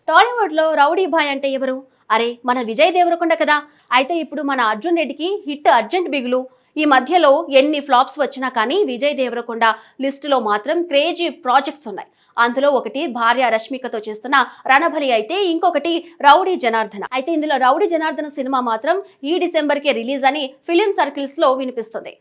టాలీవుడ్ లో rowdy boy అంటే ఎవరు? అరే మన విజయ్ దేవరకొండ కదా. అయితే ఇప్పుడు మన అర్జున్ రెడ్డికి హిట్ అర్జెంట్ బిగులు. ఈ మధ్యలో ఎన్ని ఫ్లాప్స్ వచ్చినా కానీ విజయ్ దేవరకొండ లిస్టులో మాత్రం క్రేజీ ప్రాజెక్ట్స్ ఉన్నాయి. అందులో ఒకటి భార్య రష్మికతో చేస్తున్న రణబలి అయితే ఇంకొకటి రౌడీ జనార్దన. అయితే ఇందులో రౌడీ జనార్దన సినిమా మాత్రం ఈ డిసెంబర్ కే రిలీజ్ అని ఫిలిం సర్కిల్స్ లో వినిపిస్తుంది.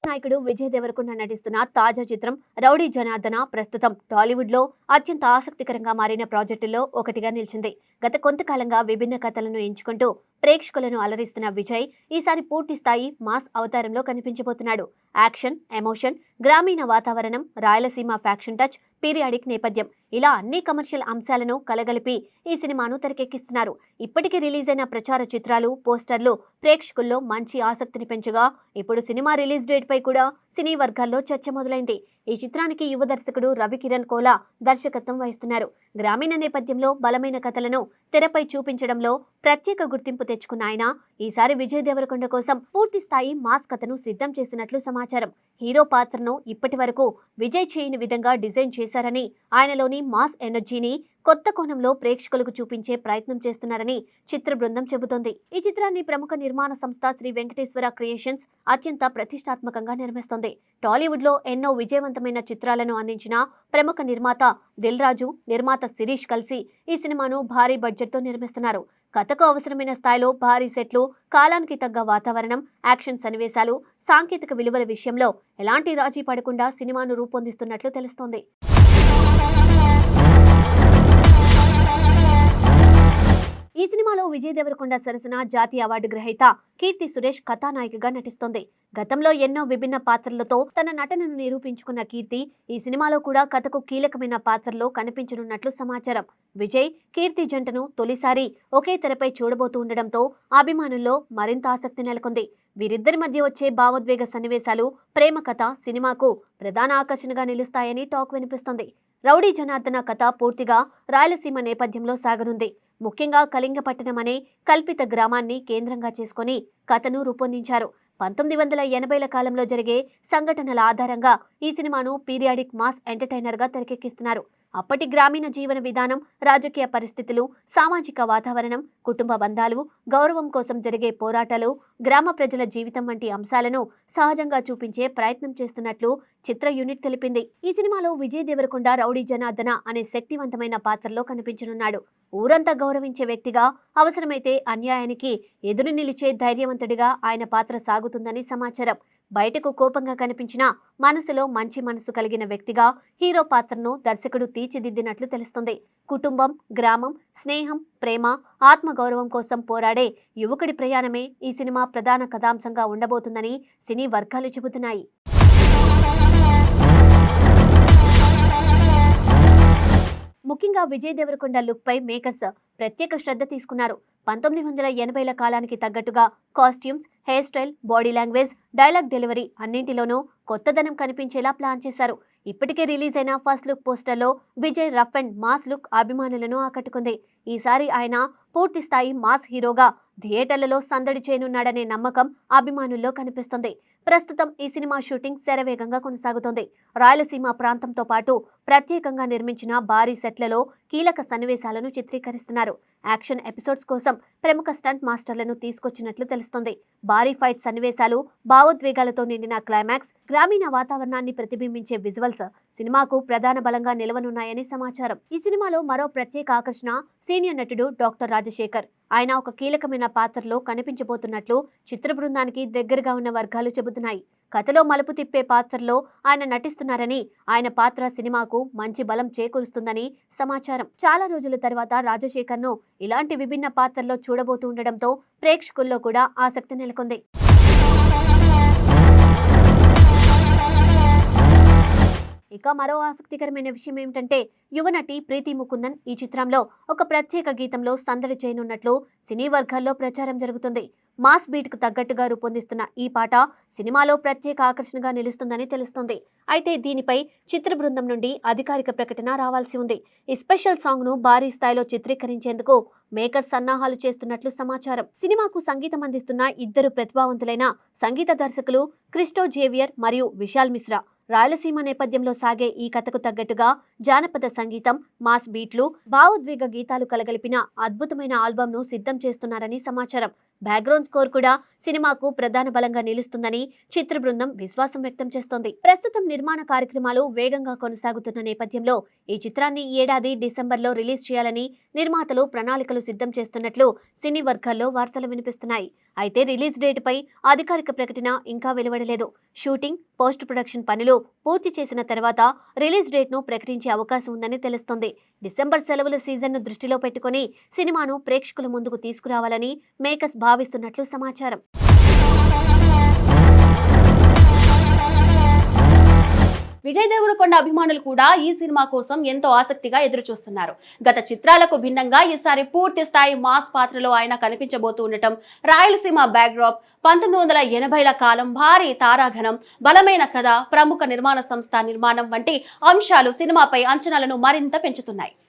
నాయకుడు విజయ్ దేవరకొండ నటిస్తున్న తాజా చిత్రం రౌడీ జనార్దన ప్రస్తుతం టాలీవుడ్ లో అత్యంత ఆసక్తికరంగా మారిన ప్రాజెక్టుల్లో ఒకటిగా నిలిచింది. గత కొంతకాలంగా విభిన్న కథలను ఎంచుకుంటూ ప్రేక్షకులను అలరిస్తున్న విజయ్ ఈసారి పూర్తి స్థాయి మాస్ అవతారంలో కనిపించబోతున్నాడు. యాక్షన్, ఎమోషన్, గ్రామీణ వాతావరణం, రాయలసీమ ఫ్యాక్షన్ టచ్, పీరియాడిక్ నేపథ్యం ఇలా అన్ని కమర్షియల్ అంశాలను కలగలిపి ఈ సినిమాను తెరకెక్కిస్తున్నారు. ఇప్పటికే రిలీజ్ అయిన ప్రచార చిత్రాలు, పోస్టర్లు ప్రేక్షకుల్లో మంచి ఆసక్తిని పెంచగా ఇప్పుడు సినిమా రిలీజ్ డేట్ పై కూడా సినీ వర్గాల్లో చర్చ మొదలైంది. ఈ చిత్రానికి యువ దర్శకుడు రవికిరణ్ కోలా దర్శకత్వం వహిస్తున్నారు. గ్రామీణ నేపథ్యంలో బలమైన కథలను తెరపై చూపించడంలో ప్రత్యేక గుర్తింపు తెచ్చుకున్న ఆయన ఈసారి విజయ్ దేవరకొండ కోసం పూర్తి స్థాయి మాస్ కథను సిద్ధం చేసినట్లు సమాచారం. హీరో పాత్రను ఇప్పటి వరకు విజయ్ చేయని విధంగా డిజైన్ చేశారని, ఆయనలోని మాస్ ఎనర్జీని కొత్త కోణంలో ప్రేక్షకులకు చూపించే ప్రయత్నం చేస్తున్నారని చిత్ర బృందం చెబుతోంది. ఈ చిత్రాన్ని ప్రముఖ నిర్మాణ సంస్థ శ్రీ వెంకటేశ్వర క్రియేషన్స్ అత్యంత ప్రతిష్టాత్మకంగా నిర్మిస్తోంది. టాలీవుడ్ లో ఎన్నో విజయవంతమైన చిత్రాలను అందించిన ప్రముఖ నిర్మాత దిల్ రాజు, నిర్మాత శిరీష్ కలిసి ఈ సినిమాను భారీ బడ్జెట్ తో నిర్మిస్తున్నారు. కథకు అవసరమైన స్థాయిలో భారీ సెట్లు, కాలానికి తగ్గ వాతావరణం, యాక్షన్ సన్నివేశాలు, సాంకేతిక విలువల విషయంలో ఎలాంటి రాజీ పడకుండా సినిమాను రూపొందిస్తున్నట్లు తెలుస్తోంది. ఈ సినిమాలో విజయ్ దేవరకొండ సరసన జాతీయ అవార్డు గ్రహీత కీర్తి సురేష్ కథానాయికగా నటిస్తోంది. గతంలో ఎన్నో విభిన్న పాత్రలతో తన నటనను నిరూపించుకున్న కీర్తి ఈ సినిమాలో కూడా కథకు కీలకమైన పాత్రలో కనిపించనున్నట్లు సమాచారం. విజయ్, కీర్తి జంటను తొలిసారి ఒకే తెరపై చూడబోతూ ఉండడంతో అభిమానుల్లో మరింత ఆసక్తి నెలకొంది. వీరిద్దరి మధ్య వచ్చే భావోద్వేగ సన్నివేశాలు, ప్రేమ కథ సినిమాకు ప్రధాన ఆకర్షణగా నిలుస్తాయని టాక్ వినిపిస్తోంది. రౌడీ జనార్దన కథ పూర్తిగా రాయలసీమ నేపథ్యంలో సాగనుంది. ముఖ్యంగా కళింగపట్టణం అనే కల్పిత గ్రామాన్ని కేంద్రంగా చేసుకుని కథను రూపొందించారు. 1980ల కాలంలో జరిగే సంఘటనల ఆధారంగా ఈ సినిమాను పీరియాడిక్ మాస్ ఎంటర్టైనర్గా తెరకెక్కిస్తున్నారు. అప్పటి గ్రామీణ జీవన విధానం, రాజకీయ పరిస్థితులు, సామాజిక వాతావరణం, కుటుంబ బంధాలు, గౌరవం కోసం జరిగే పోరాటాలు, గ్రామ ప్రజల జీవితం వంటి అంశాలను సహజంగా చూపించే ప్రయత్నం చేస్తున్నట్లు చిత్ర యూనిట్ తెలిపింది. ఈ సినిమాలో విజయ్ దేవరకొండ రౌడీ జనార్దన అనే శక్తివంతమైన పాత్రలో కనిపించనున్నాడు. ఊరంతా గౌరవించే వ్యక్తిగా, అవసరమైతే అన్యాయానికి ఎదురు నిలిచే ధైర్యవంతుడిగా ఆయన పాత్ర సాగుతుందని సమాచారం. బయటకు కోపంగా కనిపించినా మనసులో మంచి మనసు కలిగిన వ్యక్తిగా హీరో పాత్రను దర్శకుడు తీర్చిదిద్దినట్లు తెలుస్తుంది. కుటుంబం, గ్రామం, స్నేహం, ప్రేమ, ఆత్మగౌరవం కోసం పోరాడే యువకుడి ప్రయాణమే ఈ సినిమా ప్రధాన కథాంశంగా ఉండబోతుందని సినీ వర్గాలు చెబుతున్నాయి. ముఖ్యంగా విజయ్ దేవరకొండ లుక్ పై మేకర్స్ ప్రత్యేక శ్రద్ధ తీసుకున్నారు. 1980ల కాలానికి తగ్గట్టుగా costumes, hair style, body language, dialogue delivery అన్నింటిలోనూ కొత్తదనం కనిపించేలా ప్లాన్ చేశారు. ఇప్పటికే రిలీజ్ అయిన ఫస్ట్ లుక్ పోస్టర్లో Vijay rough and mass look అభిమానులను ఆకట్టుకుంది. ఈసారి ఆయన పూర్తి స్థాయి మాస్ హీరోగా థియేటర్లలో సందడి చేయనున్నాడనే నమ్మకం అభిమానుల్లో కనిపిస్తుంది. ప్రస్తుతం ఈ సినిమా షూటింగ్ శరవేగంగా కొనసాగుతోంది. రాయలసీమ ప్రాంతంతో పాటు ప్రత్యేకంగా నిర్మించిన భారీ సెట్లలో కీలక సన్నివేశాలను చిత్రీకరిస్తున్నారు. యాక్షన్ ఎపిసోడ్స్ కోసం ప్రముఖ స్టంట్ మాస్టర్లను తీసుకొచ్చినట్లు తెలుస్తోంది. భారీ ఫైట్ సన్నివేశాలు, భావోద్వేగాలతో నిండిన క్లైమాక్స్, గ్రామీణ వాతావరణాన్ని ప్రతిబింబించే విజువల్స్ సినిమాకు ప్రధాన బలంగా నిలవనున్నాయని సమాచారం. ఈ సినిమాలో మరో ప్రత్యేక ఆకర్షణ సీనియర్ నటుడు డాక్టర్ రాజశేఖర్. ఆయన ఒక కీలకమైన పాత్రలో కనిపించబోతున్నట్లు చిత్ర బృందానికి దగ్గరగా ఉన్న వర్గాలు చెబుతున్నాయి. కథలో మలుపు తిప్పే పాత్రలో ఆయన నటిస్తున్నారని, ఆయన పాత్ర సినిమాకు మంచి బలం చేకూరుస్తుందని సమాచారం. చాలా రోజుల తర్వాత రాజశేఖర్ను ఇలాంటి విభిన్న పాత్రలో చూడబోతూ ఉండడంతో ప్రేక్షకుల్లో కూడా ఆసక్తి నెలకొంది. ఇక మరో ఆసక్తికరమైన విషయం ఏమిటంటే యువనటి ప్రీతి ముకుందన్ ఈ చిత్రంలో ఒక ప్రత్యేక గీతంలో సందడి చేయనున్నట్లు సినీ వర్గాల్లో ప్రచారం జరుగుతుంది. మాస్ బీట్ కు తగ్గట్టుగా రూపొందిస్తున్న ఈ పాట సినిమాలో ప్రత్యేక ఆకర్షణగా నిలుస్తుందని తెలుస్తుంది. అయితే దీనిపై చిత్ర బృందం నుండి అధికారిక ప్రకటన రావాల్సి ఉంది. ఈ స్పెషల్ సాంగ్ ను భారీ స్థాయిలో చిత్రీకరించేందుకు మేకర్స్ సన్నాహాలు చేస్తున్నట్లు సమాచారం. సినిమాకు సంగీతం అందిస్తున్న ఇద్దరు ప్రతిభావంతులైన సంగీత దర్శకులు క్రిస్టో జేవియర్ మరియు విశాల్ మిశ్రా రాయలసీమ నేపథ్యంలో సాగే ఈ కథకు తగ్గట్టుగా జానపద సంగీతం, మాస్ బీట్లు, భావోద్వేగ గీతాలు కలగలిపిన అద్భుతమైన ఆల్బమ్ను సిద్ధం చేస్తున్నారని సమాచారం. బ్యాక్గ్రౌండ్ స్కోర్ కూడా సినిమాకు ప్రధాన బలంగా నిలుస్తుందని చిత్ర బృందం విశ్వాసం వ్యక్తం చేస్తోంది. ప్రస్తుతం నిర్మాణ కార్యక్రమాలు వేగంగా కొనసాగుతున్న నేపథ్యంలో ఈ చిత్రాన్ని ఈ ఏడాది డిసెంబర్లో రిలీజ్ చేయాలని నిర్మాతలు ప్రణాళికలు సిద్ధం చేస్తున్నట్లు సినీ వర్గాల్లో వార్తలు వినిపిస్తున్నాయి. అయితే రిలీజ్ డేటుపై అధికారిక ప్రకటన ఇంకా వెలువడలేదు. షూటింగ్, పోస్ట్ ప్రొడక్షన్ పనులు పూర్తి చేసిన తర్వాత రిలీజ్ డేట్ను ప్రకటించే అవకాశం ఉందని తెలుస్తోంది. డిసెంబర్ సెలవుల సీజన్ను దృష్టిలో పెట్టుకుని సినిమాను ప్రేక్షకుల ముందుకు తీసుకురావాలని మేకర్స్ భావిస్తున్నట్లు సమాచారం. విజయ్ దేవరకొండ అభిమానులు కూడా ఈ సినిమా కోసం ఎంతో ఆసక్తిగా ఎదురుచూస్తున్నారు. గత చిత్రాలకు భిన్నంగా ఈసారి పూర్తి స్థాయి మాస్ పాత్రలో ఆయన కనిపించబోతూ ఉండటం, రాయలసీమ బ్యాక్డ్రాప్, 1980ల కాలం భారీ తారాగణం, బలమైన కథ, ప్రముఖ నిర్మాణ సంస్థ నిర్మాణం వంటి అంశాలు సినిమాపై అంచనాలను మరింత పెంచుతున్నాయి.